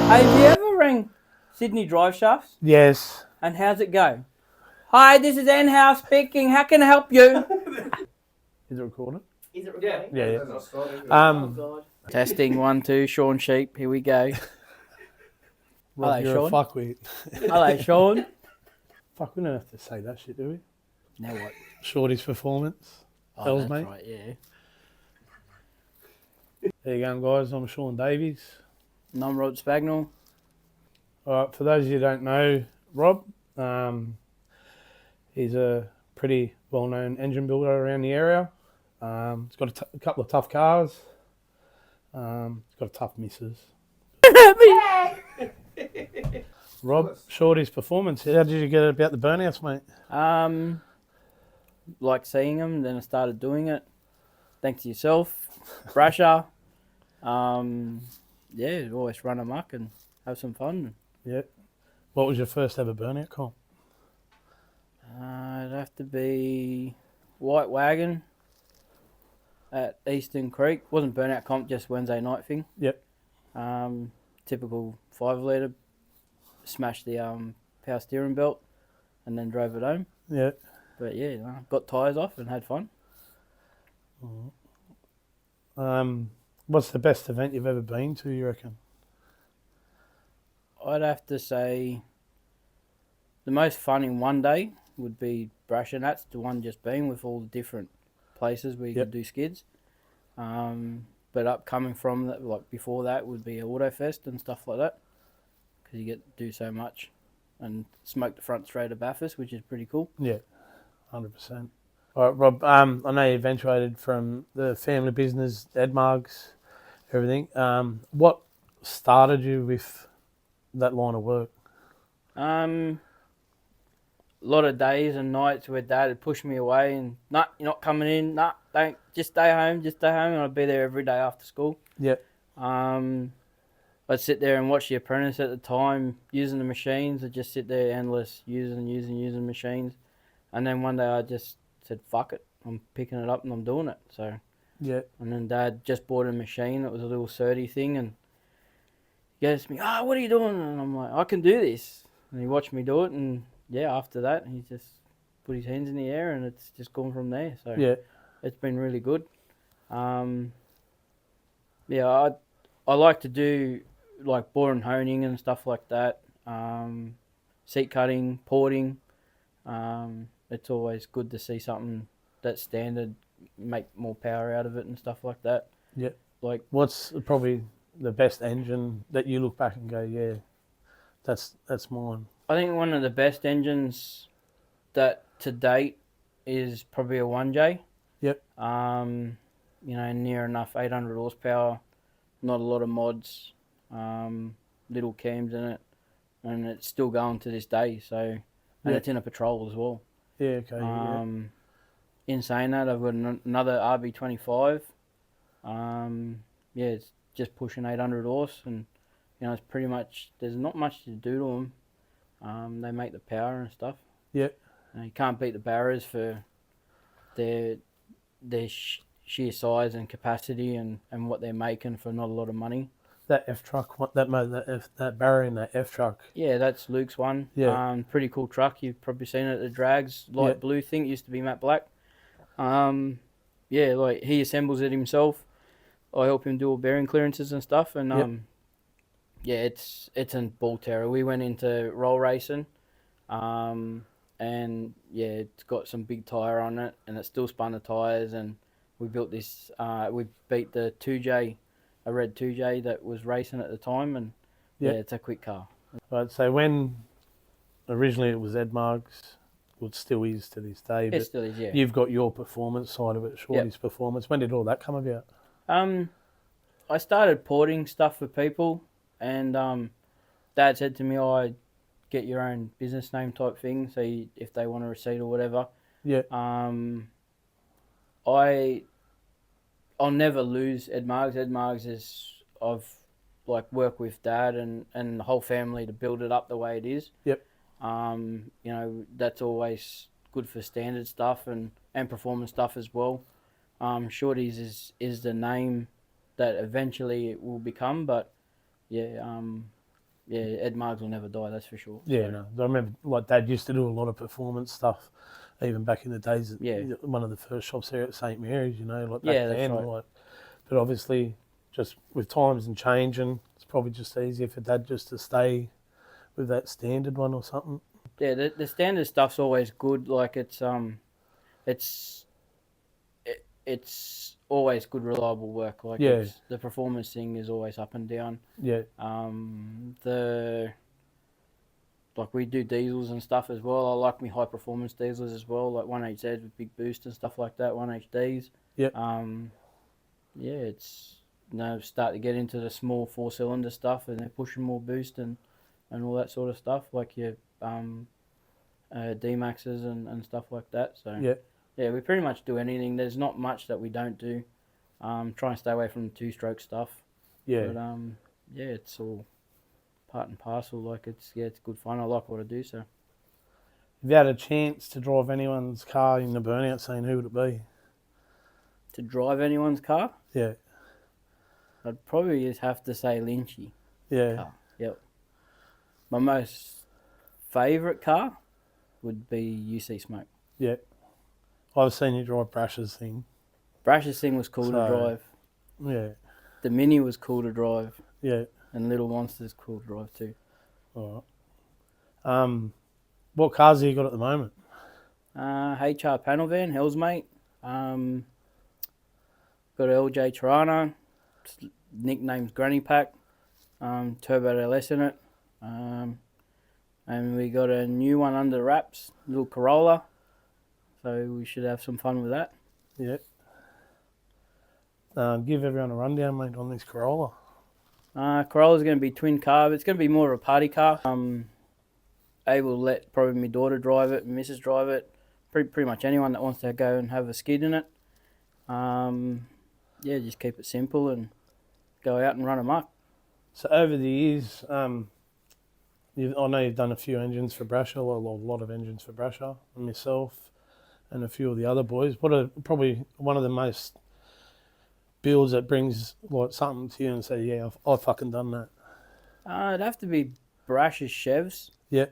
Hey, have you ever rang Sydney Drive Shafts? Yes. And how's it go? Hi, this is Ann House speaking. How can I help you? Is it recorded? Is it recording? Yeah. Oh, God. Testing 1, 2. Shaun Sheep. Here we go. Rob, Hello, you're Shaun. a fuckwit. Hello, Shaun. Fuck, we don't have to say that shit, do we? Now what? Shorty's performance. Oh, HELZM8. that's right, yeah. There you go, guys. I'm Shaun Davies. And I'm Rod Spagnol. All right, for those of you who don't know Rob, he's a pretty well-known engine builder around the area. He's got a couple of tough cars. He's got a tough missus. Rob, Shorty's performance. How did you get about the burnouts, mate? Like seeing them, then I started doing it. Thanks to yourself, Brasher. Yeah, always run amok and have some fun. Yeah. What was your first ever burnout comp? It'd have to be White Wagon at Eastern Creek. Wasn't burnout comp, just Wednesday night thing. Yep. Typical 5 litre. Smashed the power steering belt and then drove it home. Yeah. But yeah, got tyres off and had fun. What's the best event you've ever been to, you reckon? I'd have to say the most fun in one day would be Brush, and that's the one just been with all the different places where you could do skids. But upcoming from that, like before that, would be Autofest and stuff like that, because you get to do so much and smoke the front straight of Bathurst, which is pretty cool. Yeah, 100%. All right, Rob, I know you eventuated from the family business, Edmargs, everything. What started you with that line of work? A lot of days and nights where Dad would push me away and, nah, you're not coming in, nah, don't, just stay home, and I'd be there every day after school. Yep. I'd sit there and watch The Apprentice at the time, using the machines. I'd just sit there endless, using machines. And then one day I just said, fuck it, I'm picking it up and I'm doing it. So, Yeah. and then Dad just bought a machine. It was a little 30 thing, and he goes to me, what are you doing? And I'm like, I can do this. And he watched me do it, and yeah, after that, he just put his hands in the air, and it's just gone from there. So Yeah. it's been really good. Yeah, I like to do like bore and honing and stuff like that. Seat cutting, porting. It's always good to see something that's standard, make more power out of it and stuff like that. Yeah. Like, what's probably the best engine that you look back and go, yeah, that's mine? I think one of the best engines that to date is probably a 1J. Yep. Near enough 800 horsepower, not a lot of mods, little cams in it, and it's still going to this day. So, and it's in a patrol as well. Yeah. Okay. In saying that, I've got another RB25. It's just pushing 800 horse, and it's pretty much, there's not much to do to them. They make the power and stuff. Yeah. You can't beat the Barras for their sheer size and capacity and what they're making for not a lot of money. That F truck, that barrier in that F truck. Yeah, that's Luke's one. Yeah. Pretty cool truck. You've probably seen it at the drags, light blue thing. It used to be matte black. Like he assembles it himself. I help him do all bearing clearances and stuff, and it's a ball terror. We went into roll racing, and it's got some big tyre on it, and it still spun the tyres, and we built this. We beat the 2J, a red 2J that was racing at the time, and it's a quick car. Right. So when originally it was Edmargs, well, it still is to this day. It still is, yeah. You've got your performance side of it, Shorty's performance. When did all that come about? I started porting stuff for people, and Dad said to me, "I get your own business name type thing, so if they want a receipt or whatever." Yeah. I'll never lose Edmargs. Edmargs is I've like worked with Dad and the whole family to build it up the way it is. Yep. That's always good for standard stuff and performance stuff as well. Shorty's is the name that eventually it will become, but yeah, yeah, Ed Margs will never die, that's for sure. Yeah, So, no. I remember like Dad used to do a lot of performance stuff, even back in the days. Yeah. One of the first shops there at St Mary's, like back Yeah, that's then. right. Like, but obviously, just with times and changing, it's probably just easier for Dad just to stay with that standard one or something. Yeah, the standard stuff's always good. Like it's it's always good, reliable work. Like Yeah. it's the performance thing is always up and down. Yeah, The like we do diesels and stuff as well. I like me high performance diesels as well, like 1HZs with big boost and stuff like that. 1HDs. yeah, Yeah, it's start to get into the small 4-cylinder stuff, and they're pushing more boost and all that sort of stuff, like your D-Maxes and stuff like that. So yeah, yeah, we pretty much do anything. There's not much that we don't do. Try and stay away from the 2-stroke stuff. yeah. But yeah, it's all part and parcel. Like it's good fun. I like what I do. So If you had a chance to drive anyone's car in the burnout scene, who would it be? to drive anyone's car, Yeah, I'd probably just have to say Lynchy yeah, car. Yep. My most favourite car would be UC Smoke. yeah. I've seen you drive Brash's thing. Brash's thing was cool to drive. Yeah, The Mini was cool to drive. yeah. And Little Monster's cool to drive too. All right. What cars have you got at the moment? HR panel van, HELZM8. Got a LJ Tirana. Nickname's Granny Pack. Turbo LS in it. And we got a new one under wraps, little Corolla. So we should have some fun with that. Yeah. Give everyone a rundown, mate, on this Corolla. Corolla's going to be twin carb. It's going to be more of a party car. Able to let probably my daughter drive it, and Mrs. drive it. Pretty much anyone that wants to go and have a skid in it. Yeah, just keep it simple and go out and run amok. So over the years, I know you've done a few engines for Brasher, a lot of engines for Brasher, and myself, and a few of the other boys. What are probably one of the most builds that brings like something to you and say, yeah, I've fucking done that? It'd have to be Brash's Chevs. Yeah,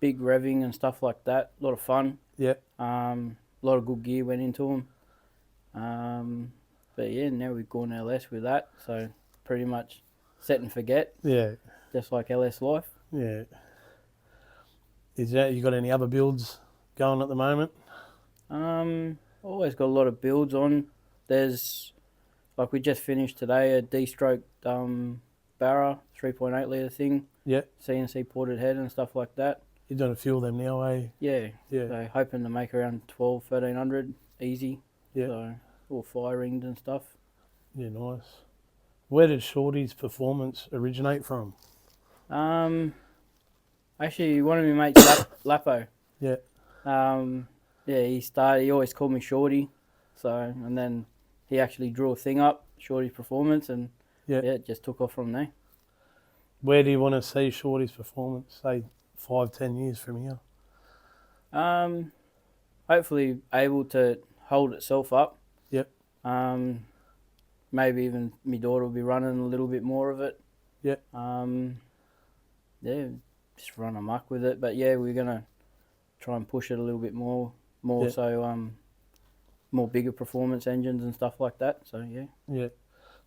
Big revving and stuff like that. A lot of fun. yeah, A lot of good gear went into them. But yeah, now we've gone LS with that, so pretty much set and forget, yeah, just like LS life. yeah. You got any other builds going at the moment? Always got a lot of builds on. There's, like we just finished today, a D-stroke Barra 3.8 litre thing. Yeah. CNC ported head and stuff like that. You've done a few of them now, eh? Yeah. Yeah. So hoping to make around 1300 easy. Yeah. So all fire ringed and stuff. Yeah, nice. Where did Shorty's performance originate from? Actually, one of my mates, Lapo. Yeah. Yeah, he always called me Shorty. So, and then he actually drew a thing up, Shorty's performance, and yeah, it just took off from there. Where do you want to see Shorty's performance, say 5-10 years from here? Hopefully able to hold itself up. Yep. Maybe even my daughter will be running a little bit more of it. Yep. Yeah, just run amok with it. But yeah, we're gonna try and push it a little bit more Yep. so more bigger performance engines and stuff like that. So yeah. Yeah.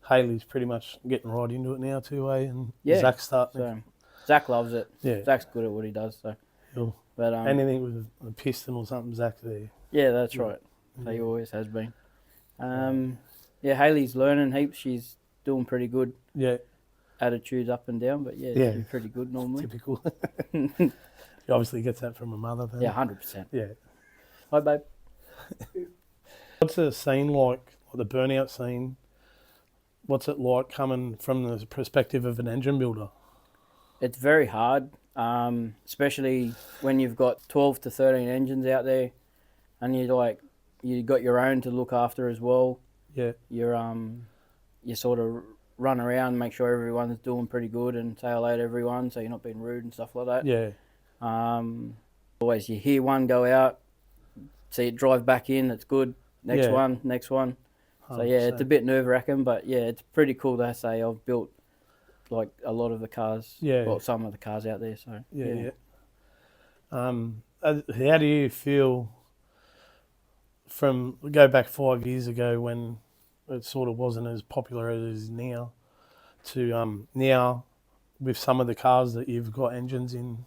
Haley's pretty much getting right into it now too, eh? And Yeah. Zach's starting. So Zach loves it. Yeah. Zach's good at what he does. So. Cool. But anything with a piston or something, Zach's there. Yeah, that's right. He always has been. Yeah, Haley's learning heaps. She's doing pretty good. Yeah. Attitudes up and down, but yeah, she's pretty good normally. Typical. She obviously gets that from her mother. Then. Yeah, 100%. Yeah. Hi, babe. What's the scene like the burnout scene? What's it like coming from the perspective of an engine builder? It's very hard, especially when you've got 12 to 13 engines out there, and you got your own to look after as well. Yeah. You sort of run around, make sure everyone's doing pretty good, and say hello to everyone, so you're not being rude and stuff like that. Yeah. Always you hear one go out, see it drive back in, it's good. Next one. 100%. So yeah, it's a bit nerve wracking, but yeah, it's pretty cool to say I've built like a lot of the cars, Yeah. well, some of the cars out there. So Yeah. How do you feel from go back 5 years ago when it sort of wasn't as popular as it is now to now with some of the cars that you've got engines in?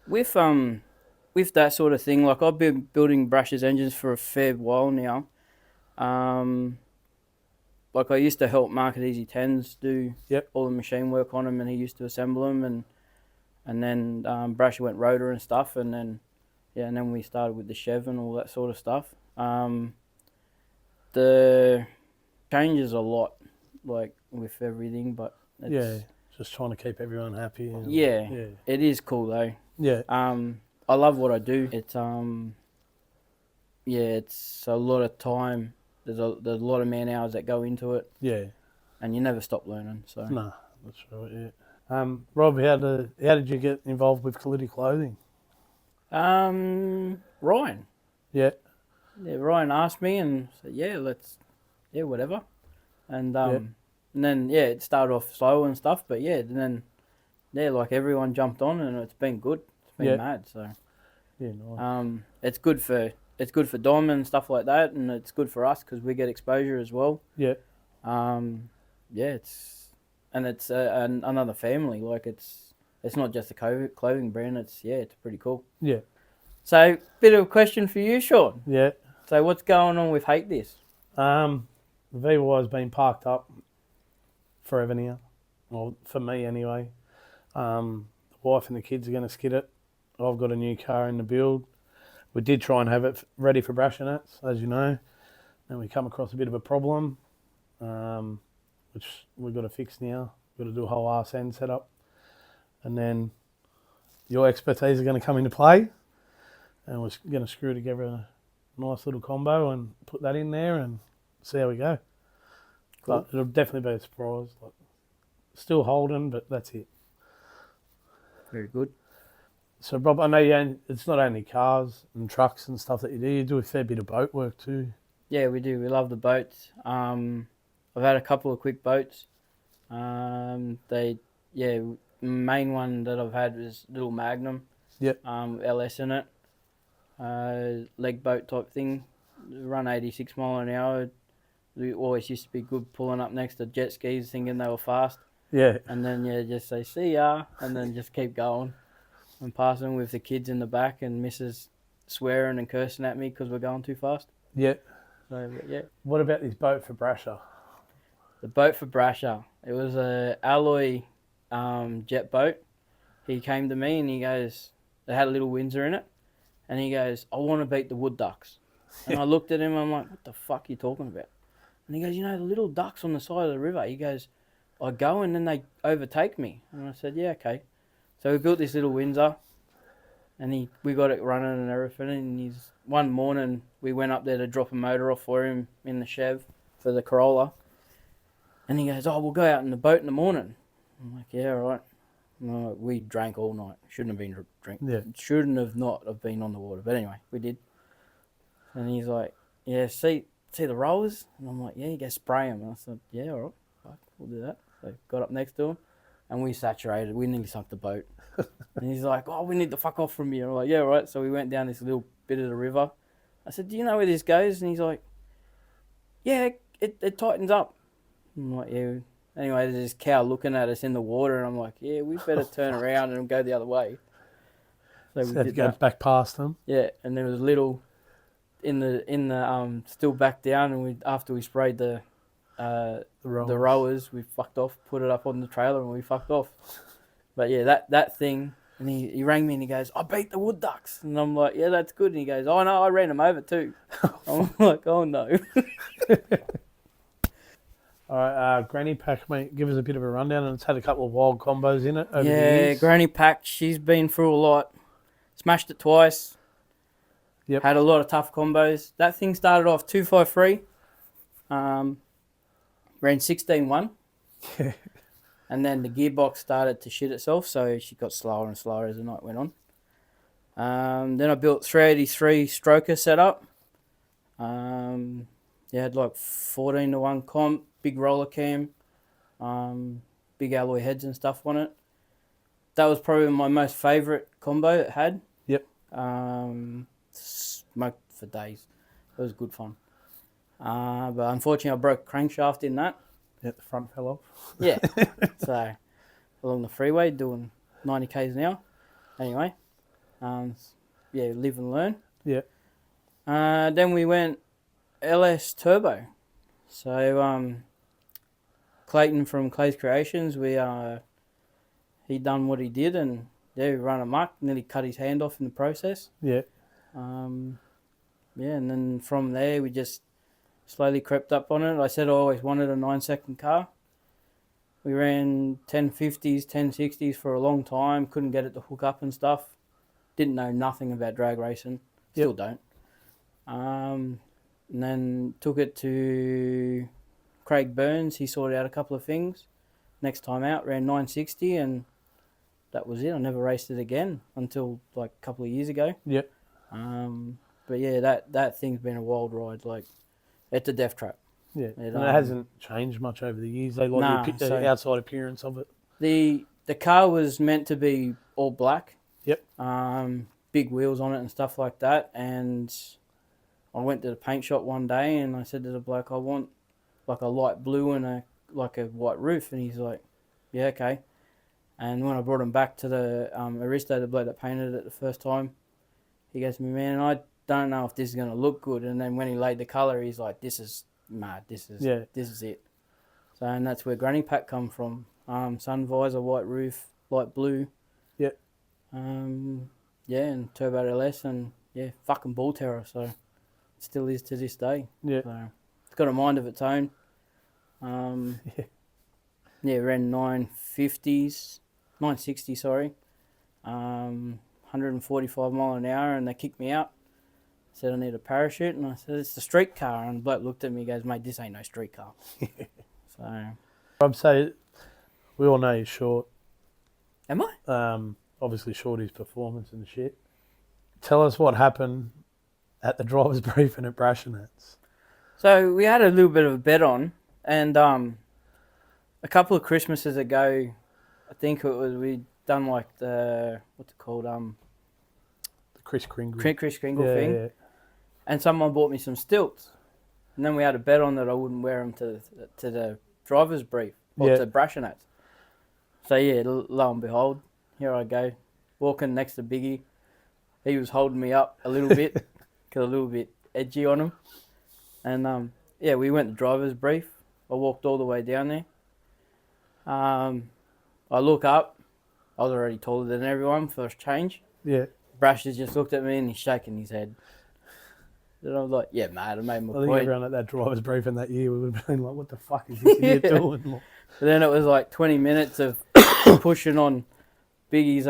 With that sort of thing, like I've been building Brush's engines for a fair while now. Like I used to help Mark at H8THIS do Yep. all the machine work on them, and he used to assemble them, and then Brush went rotor and stuff, and then and then we started with the Chev and all that sort of stuff. The changes a lot, like with everything, but it's, just trying to keep everyone happy. yeah, it is cool though. Yeah. I love what I do. It's it's a lot of time. There's a lot of man hours that go into it. Yeah. And you never stop learning. So no, that's right. Yeah. Rob, how did you get involved with Calidi clothing? Ryan. Yeah. Yeah, Ryan asked me and said, whatever. And and then it started off slow and stuff, but and then like everyone jumped on and it's been good. It's been mad. So nice. it's good for Dom and stuff like that, and it's good for us because we get exposure as well. Yeah. It's another family. Like it's not just a clothing brand. It's pretty cool. Yeah. So, bit of a question for you, Shaun. Yeah. So, what's going on with HELZM8? The VY's been parked up forever now. Well, for me anyway. The wife and the kids are going to skid it. I've got a new car in the build. We did try and have it ready for brushing it, as you know, and we come across a bit of a problem, which we've got to fix now. We've got to do a whole arse end setup, and then your expertise are going to come into play, and we're going to screw together a nice little combo and put that in there and see how we go. Cool. But it'll definitely be a surprise. Like, still holding, but that's it. Very good. So, Rob, I know it's not only cars and trucks and stuff that you do. You do a fair bit of boat work too. Yeah, we do. We love the boats. I've had a couple of quick boats. Main one that I've had is little Magnum. Yep. LS in it. Leg boat type thing. Run 86 mile an hour. We always used to be good pulling up next to jet skis thinking they were fast. Yeah. And then, just say, see ya, and then just keep going. And passing with the kids in the back and Mrs. swearing and cursing at me because we're going too fast. Yeah. So, yeah. What about this boat for Brasher? The boat for Brasher. It was a alloy jet boat. He came to me and he goes, they had a little Windsor in it. And he goes, I want to beat the wood ducks. And I looked at him, I'm like, what the fuck are you talking about? And he goes, the little ducks on the side of the river. He goes, I go and then they overtake me. And I said, yeah, okay. So we built this little Windsor and we got it running and everything. And one morning we went up there to drop a motor off for him in the Chev for the Corolla. And he goes, we'll go out in the boat in the morning. I'm like, yeah, all right. No, we drank all night. Shouldn't have been drinking. Yeah. Shouldn't have not have been on the water. But anyway, we did. And he's like, yeah, see the rollers? And I'm like, yeah, you go spray them. And I said, yeah, all right, fuck, we'll do that. So got up next to him and we saturated. We nearly sunk the boat. And he's like, we need to fuck off from here. I'm like, yeah, all right. So we went down this little bit of the river. I said, do you know where this goes? And he's like, yeah, it tightens up. I'm like, yeah. Anyway, there's this cow looking at us in the water, and I'm like, yeah, we better turn around and go the other way. So we did go back past them. Yeah, and there was little in the still back down, and after we sprayed the rowers, we fucked off, put it up on the trailer, and we fucked off. But yeah, that thing, and he rang me and he goes, I beat the wood ducks, and I'm like, yeah, that's good, and he goes, oh no, I ran them over too. I'm like, oh no. All right, Granny Pack, mate, give us a bit of a rundown. And it's had a couple of wild combos in it over the years. Granny Pack, she's been through a lot. Smashed it twice. Yep. Had a lot of tough combos. That thing started off 253. Ran 16.1. And then the gearbox started to shit itself, so she got slower and slower as the night went on. Then I built 383 stroker setup. Had like 14-1 comp, big roller cam, big alloy heads and stuff on it. That was probably my most favourite combo it had. Yep. Smoked for days. It was good fun. But unfortunately, I broke a crankshaft in that. Yeah, the front fell off. Yeah. So, along the freeway doing 90 k's an hour. Anyway, live and learn. Yeah. Then we went LS Turbo. So, Clayton from Clay's Creations, he done what he did, and we ran amok, nearly cut his hand off in the process. Yeah. And then from there we just slowly crept up on it. I said I always wanted a 9-second car. We ran 1050s, 1060s for a long time, couldn't get it to hook up and stuff. Didn't know nothing about drag racing, still don't. And then took it to Craig Burns, he sorted out a couple of things. Next time out, ran 960, and that was it. I never raced it again until like a couple of years ago. Yep. But yeah, that thing's been a wild ride. Like, it's a death trap. Yeah, and it hasn't changed much over the years. They like the outside appearance of it. The car was meant to be all black. Yep. Big wheels on it and stuff like that. And I went to the paint shop one day and I said to the bloke, I want like a light blue and a white roof. And he's like, yeah, okay. And when I brought him back to the Aristo, the bloke that painted it the first time, he goes to me, man, I don't know if this is going to look good. And then when he laid the colour, he's like, this is mad. This is it. So, and that's where Granny Pack come from. Sun visor, white roof, light blue. Yep. And turbo LS, and fucking ball terror. So it still is to this day. Yeah. So it's got a mind of its own. Ran 950s, 960, sorry. 145 mile an hour, and they kicked me out. Said I need a parachute, and I said it's the street car. And the bloke looked at me and goes, mate, this ain't no street car. So I'd say we all know you're short. Am I? Obviously Shorty's performance and shit. Tell us what happened at the driver's briefing at Brashenets. So we had a little bit of a bet on, and a couple of Christmases ago, I think it was, we'd done like the, what's it called? The Chris Kringle. Chris Kringle thing. Yeah. And someone bought me some stilts. And then we had a bet on that I wouldn't wear them to the driver's brief, or to Brashenets. So lo and behold, here I go, walking next to Biggie. He was holding me up a little bit, because a little bit edgy on him. And we went to driver's brief. I walked all the way down there. I look up. I was already taller than everyone, first change. Yeah. Brash has just looked at me and he's shaking his head. And I was like, yeah, mate, I made my point. I think everyone at that driver's briefing that year would have been like, what the fuck is this idiot doing? But then it was like 20 minutes of pushing on Biggie's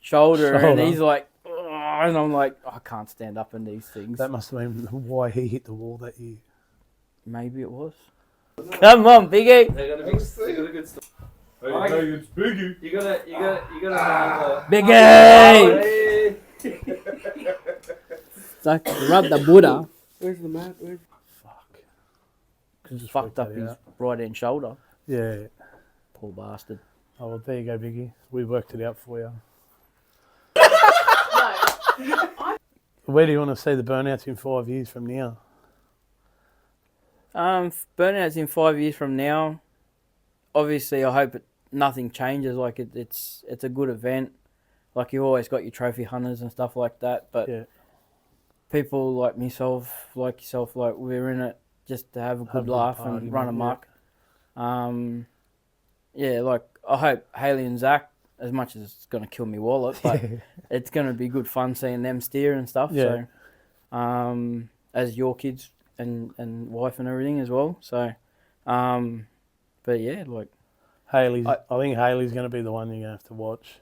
shoulder, and he's like, oh, and I'm like, I can't stand up in these things. That must have been why he hit the wall that year. Maybe it was. Come on, Biggie. They got a good story. Hey, it's Biggie. You gotta Biggie! Like, rub the Buddha. Where's the map? Fuck. Just fucked up his right hand shoulder. Yeah. Poor bastard. Oh, well, there you go, Biggie. We worked it out for you. Where do you want to see the burnouts in 5 years from now? Burnouts in 5 years from now. Obviously, I hope nothing changes. Like it's a good event. Like you always got your trophy hunters and stuff like that. But people like myself, like yourself, like we're in it just to have a good laugh and run amok. Like I hope Haley and Zach, as much as it's gonna kill me wallet, but it's gonna be good fun seeing them steer and stuff. Yeah. So, as your kids and wife and everything as well. So, but yeah, like Haley's. I think Haley's going to be the one you're going to have to watch.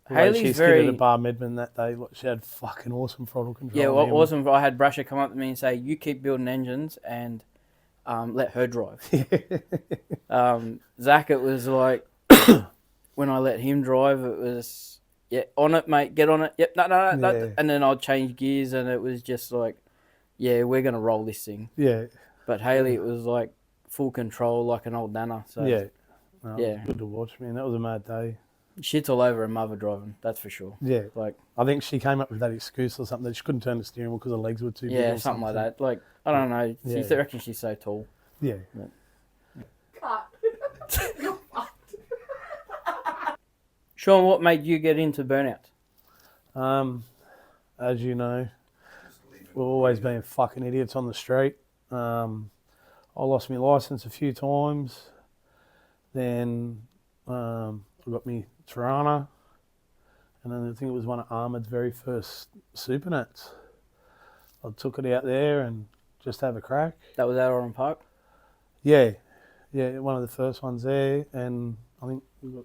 Haley's she skidded at Bar Medman that day. Look, she had fucking awesome throttle control. Yeah, well, awesome. I had Brasher come up to me and say, "You keep building engines and let her drive." Zach, it was like when I let him drive, it was on it, mate. Get on it. Yep, no. And then I'd change gears, and it was just like, we're gonna roll this thing. Yeah. But Haley, it was like full control, like an old nana. So No, Yeah. It was good to watch, man. That was a mad day. Shit's all over her mother driving, that's for sure. Yeah. Like, I think she came up with that excuse or something that she couldn't turn the steering wheel because her legs were too big. yeah, or something like that. Like, I don't know. Yeah. She reckons she's so tall. Yeah. Shaun, what made you get into burnout? As you know, we've always been fucking idiots on the street. I lost my license a few times. Then I got me Tirana. And then I think it was one of Ahmed's very first Supernats. I took it out there and just have a crack. That was at Oran Park? Yeah, one of the first ones there. And I think we got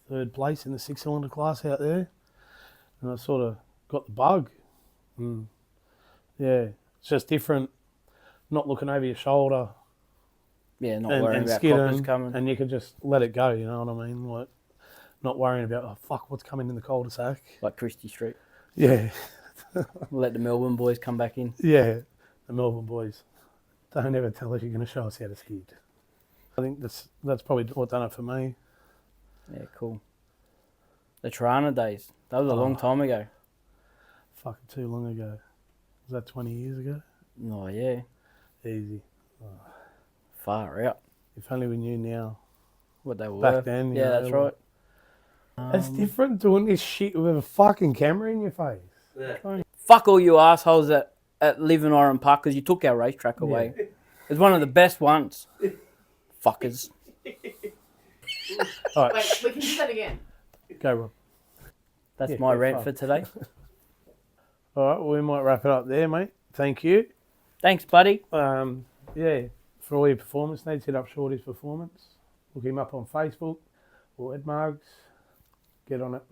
third place in the 6-cylinder class out there. And I sort of got the bug. And yeah, it's just different, not looking over your shoulder. Yeah, not and worrying about skidding, coppers coming. and you can just let it go, you know what I mean? Like, not worrying about, oh, fuck, what's coming in the cul-de-sac. Like Christie Street. Yeah, Let the Melbourne boys come back in. yeah, the Melbourne boys. Don't ever tell us you're going to show us how to skid. I think that's probably what done it for me. Yeah, cool. The Tirana days. That was a long time ago. Fucking too long ago. Was that 20 years ago? Oh, yeah. Easy. Far out. If only we knew now. What they were. Back then, you Yeah, know, that's right. It's different doing this shit with a fucking camera in your face. Yeah. Fuck all you assholes that live in Oran Park because you took our racetrack away. It's one of the best ones. Fuckers. All right, Wait, we can do that again. go, Rob. That's Yeah, my go rant far. for today. All right, well, we might wrap it up there, mate. Thank you. Thanks, buddy. Yeah, for all your performance needs, hit up Shorty's Performance. Look him up on Facebook or Ed Margs. Get on it.